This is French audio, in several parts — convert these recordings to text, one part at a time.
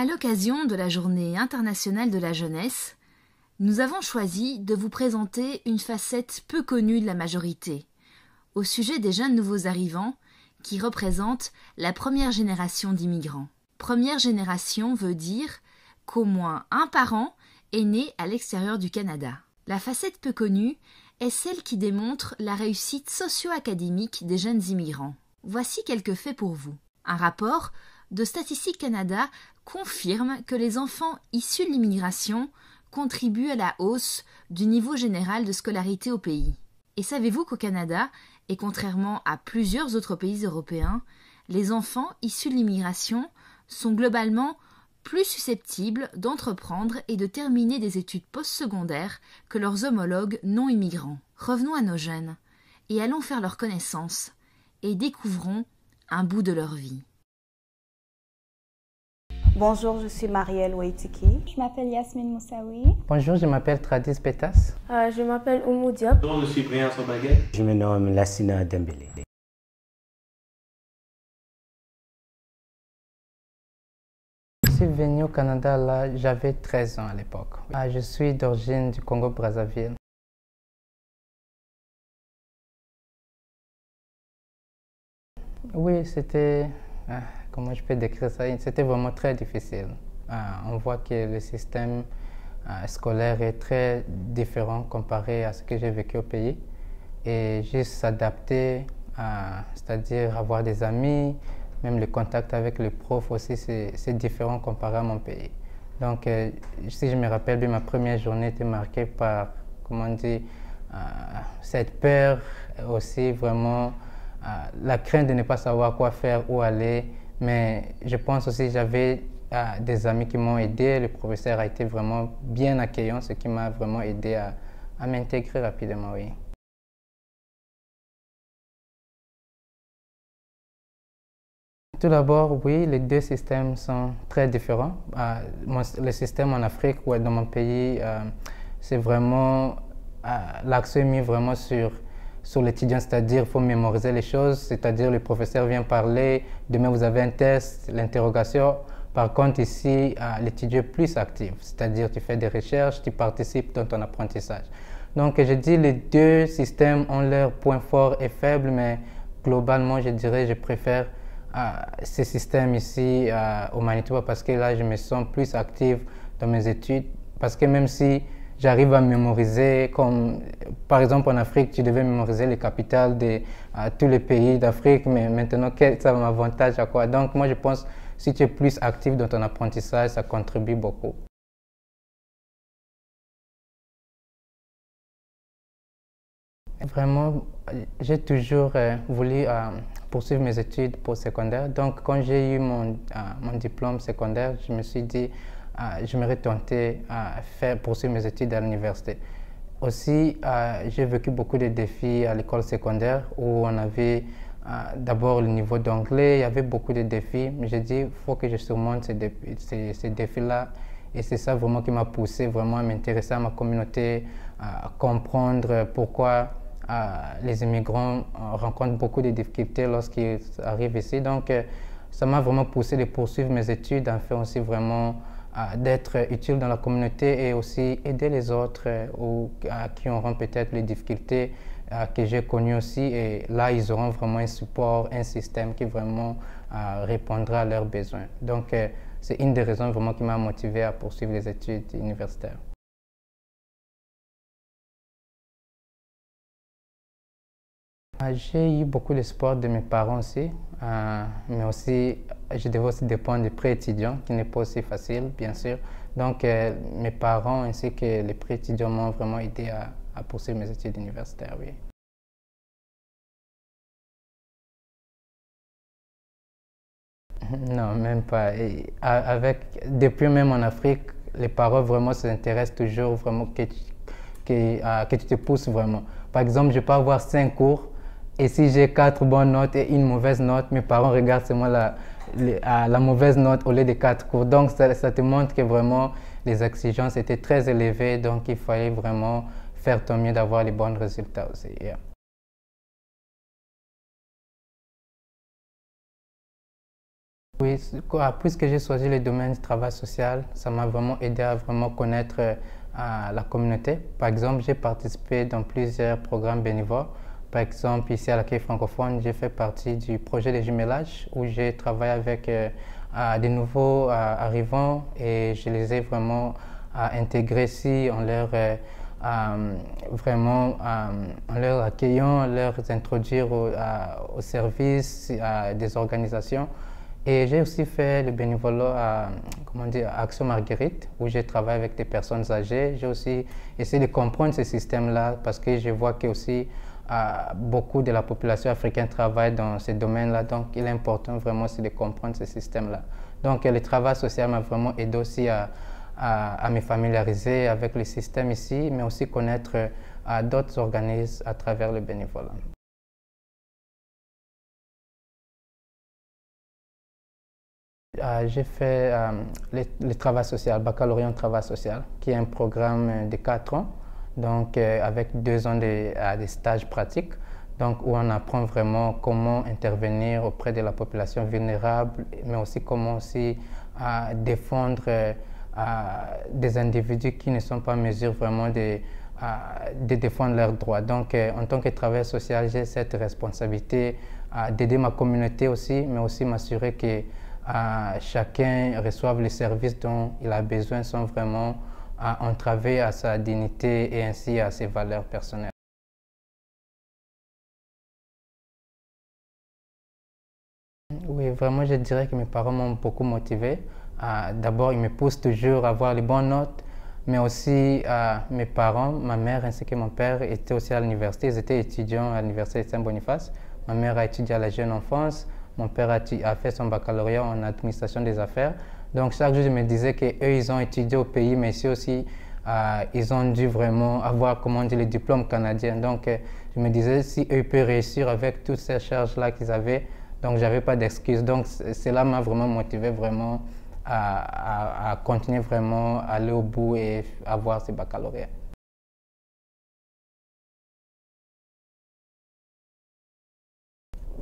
À l'occasion de la Journée internationale de la jeunesse, nous avons choisi de vous présenter une facette peu connue de la majorité, au sujet des jeunes nouveaux arrivants qui représentent la première génération d'immigrants. Première génération veut dire qu'au moins un parent est né à l'extérieur du Canada. La facette peu connue est celle qui démontre la réussite socio-académique des jeunes immigrants. Voici quelques faits pour vous. Un rapport de Statistique Canada confirme que les enfants issus de l'immigration contribuent à la hausse du niveau général de scolarité au pays. Et savez-vous qu'au Canada, et contrairement à plusieurs autres pays européens, les enfants issus de l'immigration sont globalement plus susceptibles d'entreprendre et de terminer des études postsecondaires que leurs homologues non immigrants. Revenons à nos jeunes et allons faire leur connaissance et découvrons un bout de leur vie. Bonjour, je suis Marielle Waitiki. Je m'appelle Yasmine Moussaoui. Bonjour, je m'appelle Tradis Petas. Je m'appelle Oumou Diop. Bonjour, je suis Brian Sobaguet. Je me nomme Lassina Dembélé. Je suis venu au Canada, là, j'avais 13 ans à l'époque. Je suis d'origine du Congo-Brazzaville. Oui, c'était... comment je peux décrire ça? C'était vraiment très difficile. On voit que le système scolaire est très différent comparé à ce que j'ai vécu au pays. Et juste s'adapter, c'est-à-dire avoir des amis, même le contact avec les profs aussi, c'est différent comparé à mon pays. Donc, si je me rappelle bien, ma première journée était marquée par, comment dire, cette peur aussi, vraiment, la crainte de ne pas savoir quoi faire, où aller. Mais je pense aussi que j'avais des amis qui m'ont aidé. Le professeur a été vraiment bien accueillant, ce qui m'a vraiment aidé à m'intégrer rapidement, oui. Tout d'abord, oui, les deux systèmes sont très différents. Le système en Afrique, ou dans mon pays, c'est vraiment, l'accent est mis vraiment sur l'étudiant, c'est-à-dire qu'il faut mémoriser les choses, c'est-à-dire le professeur vient parler, demain vous avez un test, l'interrogation. Par contre, ici, l'étudiant est plus actif, c'est-à-dire tu fais des recherches, tu participes dans ton apprentissage. Donc, je dis les deux systèmes ont leurs points forts et faibles, mais globalement, je dirais je préfère ce système ici au Manitoba parce que là, je me sens plus actif dans mes études, parce que même si j'arrive à mémoriser, comme par exemple en Afrique, tu devais mémoriser les capitales de tous les pays d'Afrique, mais maintenant, ça m'avantage à quoi? Donc moi je pense, si tu es plus actif dans ton apprentissage, ça contribue beaucoup. Vraiment, j'ai toujours voulu poursuivre mes études postsecondaires. Donc quand j'ai eu mon diplôme secondaire, je me suis dit, j'aimerais tenter poursuivre mes études à l'université. Aussi, j'ai vécu beaucoup de défis à l'école secondaire où on avait d'abord le niveau d'anglais, il y avait beaucoup de défis. Mais j'ai dit, il faut que je surmonte ces défis-là. Et c'est ça vraiment qui m'a poussé vraiment à m'intéresser à ma communauté, à comprendre pourquoi les immigrants rencontrent beaucoup de difficultés lorsqu'ils arrivent ici. Donc, ça m'a vraiment poussé de poursuivre mes études, en fait aussi vraiment d'être utile dans la communauté et aussi aider les autres qui auront peut-être les difficultés que j'ai connues aussi. Et là, ils auront vraiment un support, un système qui vraiment répondra à leurs besoins. Donc, c'est une des raisons vraiment qui m'a motivé à poursuivre les études universitaires. J'ai eu beaucoup d'espoir de mes parents aussi, mais aussi je devais aussi dépendre des prêts étudiants, qui n'est pas aussi facile, bien sûr. Donc mes parents ainsi que les prêts étudiants m'ont vraiment aidé à poursuivre mes études universitaires, oui. Non, même pas. Depuis même en Afrique, les parents vraiment s'intéressent toujours vraiment que tu te pousses vraiment. Par exemple, je peux avoir 5 cours. Et si j'ai 4 bonnes notes et une mauvaise note, mes parents regardent seulement la mauvaise note au lieu de 4 cours. Donc, ça te montre que vraiment les exigences étaient très élevées. Donc, il fallait vraiment faire ton mieux d'avoir les bons résultats aussi. Yeah. Oui, Oui, puisque j'ai choisi le domaine du travail social, ça m'a vraiment aidé à vraiment connaître la communauté. Par exemple, j'ai participé dans plusieurs programmes bénévoles. Par exemple, ici à l'accueil francophone, j'ai fait partie du projet de jumelage où j'ai travaillé avec des nouveaux arrivants et je les ai vraiment intégrés ici en leur vraiment en leur accueillant, leur introduire au service des organisations. Et j'ai aussi fait le bénévolat à Action Marguerite, où j'ai travaillé avec des personnes âgées. J'ai aussi essayé de comprendre ce système-là parce que je vois que aussi beaucoup de la population africaine travaille dans ce domaine-là. Donc, il est important vraiment aussi de comprendre ce système-là. Donc, le travail social m'a vraiment aidé aussi à me familiariser avec le système ici, mais aussi connaître d'autres organismes à travers le bénévolat. J'ai fait le travail social, baccalauréat en travail social, qui est un programme de 4 ans, donc avec 2 ans de stages pratiques, donc où on apprend vraiment comment intervenir auprès de la population vulnérable, mais aussi comment aussi défendre des individus qui ne sont pas en mesure vraiment de défendre leurs droits. Donc, en tant que travailleur social, j'ai cette responsabilité d'aider ma communauté aussi, mais aussi m'assurer que chacun reçoive les services dont il a besoin sans vraiment entraver à sa dignité et ainsi à ses valeurs personnelles. Oui, vraiment, je dirais que mes parents m'ont beaucoup motivé. D'abord, ils me poussent toujours à avoir les bonnes notes, mais aussi mes parents, ma mère ainsi que mon père étaient aussi à l'université. Ils étaient étudiants à l'université de Saint-Boniface. Ma mère a étudié à la jeune enfance. Mon père a fait son baccalauréat en administration des affaires. Donc, chaque jour, je me disais qu'eux, ils ont étudié au pays, mais ici aussi, ils ont dû vraiment avoir, comment on dit, le diplôme canadien. Donc, je me disais, si eux peuvent réussir avec toutes ces charges-là qu'ils avaient, donc, j'avais pas d'excuses. Donc, cela m'a vraiment motivé vraiment à continuer vraiment, à aller au bout et avoir ce baccalauréat.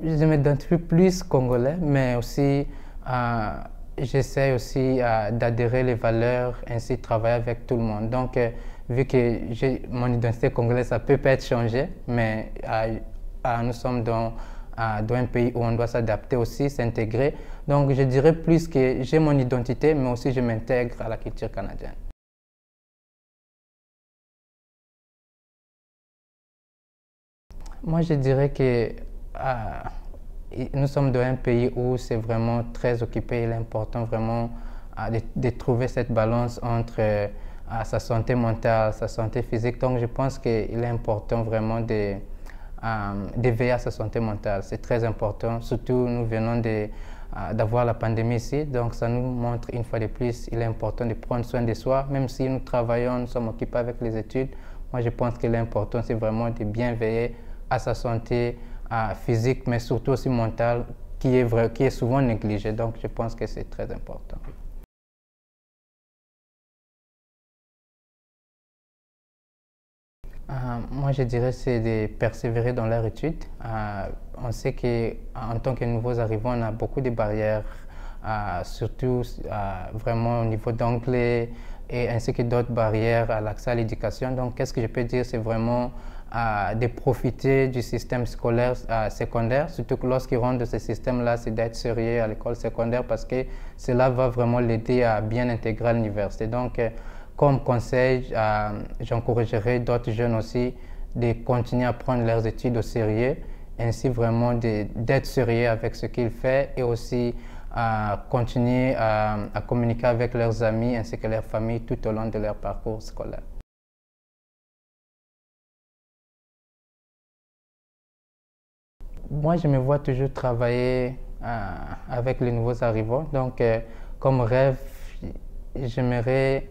Je m'identifie plus congolais, mais aussi j'essaie aussi d'adhérer les valeurs, ainsi de travailler avec tout le monde. Donc, vu que mon identité congolaise, ça peut être changé, mais nous sommes dans un pays où on doit s'adapter aussi, s'intégrer. Donc, je dirais plus que j'ai mon identité, mais aussi je m'intègre à la culture canadienne. Moi, je dirais que nous sommes dans un pays où c'est vraiment très occupé. Il est important vraiment de trouver cette balance entre sa santé mentale, sa santé physique. Donc, je pense qu'il est important vraiment de veiller à sa santé mentale. C'est très important. Surtout, nous venons d'avoir la pandémie ici. Donc, ça nous montre une fois de plus, il est important de prendre soin de soi. Même si nous travaillons, nous sommes occupés avec les études. Moi, je pense qu'il est important, c'est vraiment de bien veiller à sa santé physique, mais surtout aussi mentale, qui est souvent négligée. Donc, je pense que c'est très important. Moi, je dirais c'est de persévérer dans leur étude. On sait qu'en tant que nouveaux arrivants, on a beaucoup de barrières, surtout vraiment au niveau d'anglais et ainsi que d'autres barrières à l'accès à l'éducation. Donc, qu'est-ce que je peux dire? C'est vraiment de profiter du système scolaire secondaire, surtout que lorsqu'ils rentrent de ce système-là, c'est d'être sérieux à l'école secondaire parce que cela va vraiment l'aider à bien intégrer à l'université. Donc, comme conseil, j'encouragerais d'autres jeunes aussi de continuer à prendre leurs études au sérieux, ainsi vraiment d'être sérieux avec ce qu'ils font et aussi continuer à communiquer avec leurs amis ainsi que leurs familles tout au long de leur parcours scolaire. Moi, je me vois toujours travailler avec les nouveaux arrivants. Donc, comme rêve, j'aimerais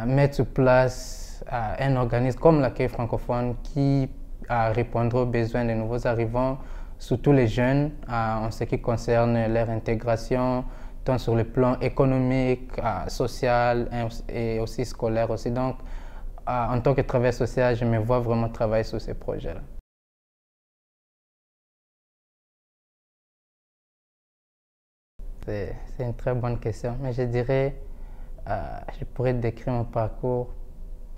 mettre sur place un organisme comme l'accueil francophone qui répondra aux besoins des nouveaux arrivants, surtout les jeunes, en ce qui concerne leur intégration, tant sur le plan économique, social et aussi scolaire aussi. Donc, en tant que travailleur social, je me vois vraiment travailler sur ces projets-là. C'est une très bonne question, mais je dirais, je pourrais décrire mon parcours,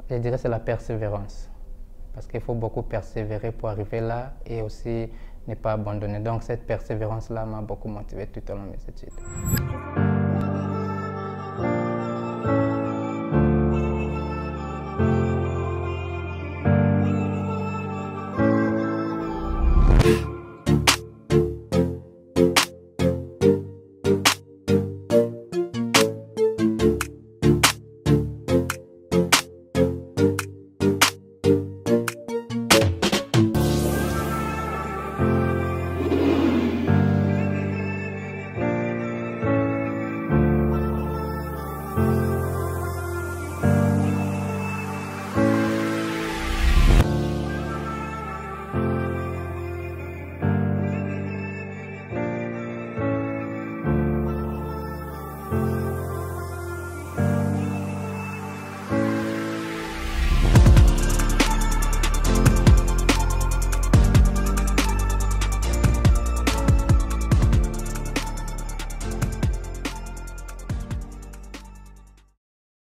je dirais c'est la persévérance. Parce qu'il faut beaucoup persévérer pour arriver là et aussi ne pas abandonner. Donc cette persévérance-là m'a beaucoup motivé tout au long de mes études.